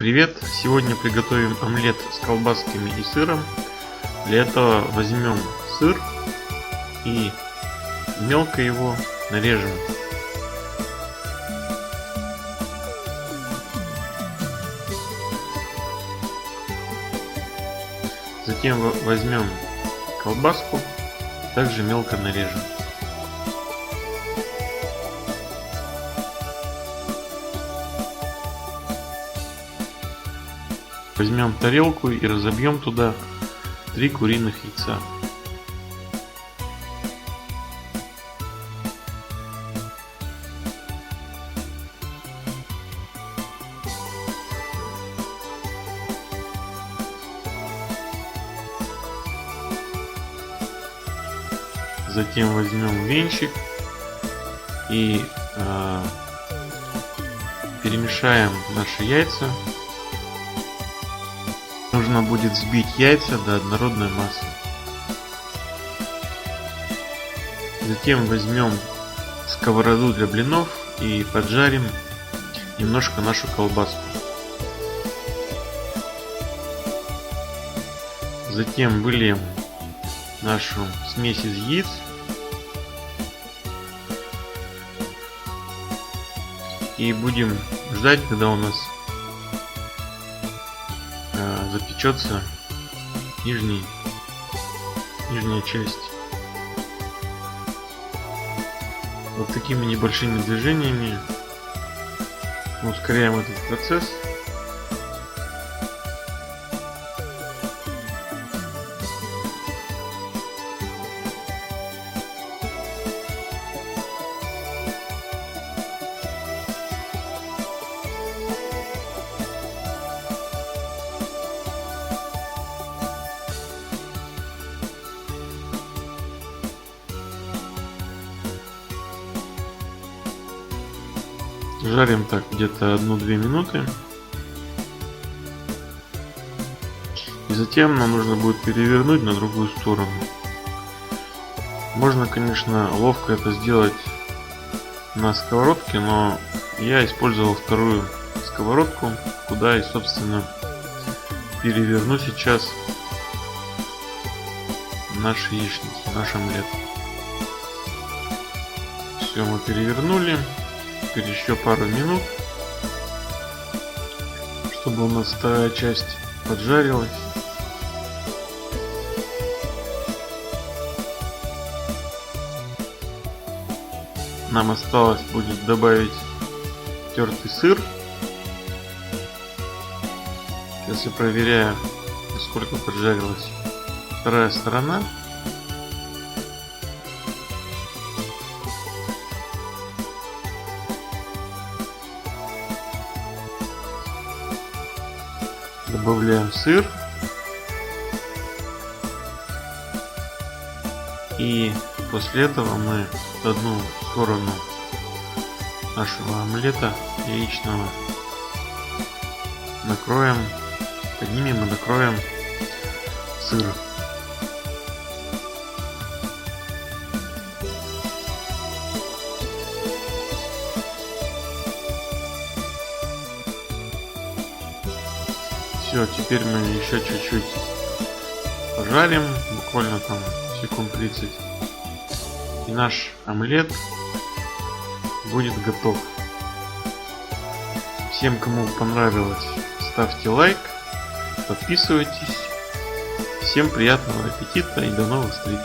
Привет! Сегодня приготовим омлет с колбасками и сыром. Для этого возьмем сыр и мелко его нарежем. Затем возьмем колбаску, также мелко нарежем. Возьмем тарелку и разобьем туда 3 куриных яйца. Затем возьмем венчик и перемешаем наши яйца. Нужно будет взбить яйца до однородной массы. Затем возьмем сковороду для блинов и поджарим немножко нашу колбаску. Затем выльем нашу смесь из яиц. И будем ждать, когда у нас запечется нижняя часть. Вот такими небольшими движениями мы ускоряем этот процесс. Жарим так где-то 1-2 минуты. И затем нам нужно будет перевернуть на другую сторону. Можно, конечно, ловко это сделать на сковородке, но я использовал вторую сковородку, куда и, собственно, переверну сейчас наш яичницу, наш омлет. Все, мы перевернули. Теперь еще пару минут, чтобы у нас вторая часть поджарилась. Нам осталось будет добавить тертый сыр. Сейчас я проверяю, насколько поджарилась вторая сторона. Добавляем сыр и после этого мы одну сторону нашего омлета яичного накроем, поднимем и накроем сыр. Все, теперь мы еще чуть-чуть пожарим, буквально там секунд 30. И наш омлет будет готов. Всем, кому понравилось, ставьте лайк, подписывайтесь. Всем приятного аппетита и до новых встреч.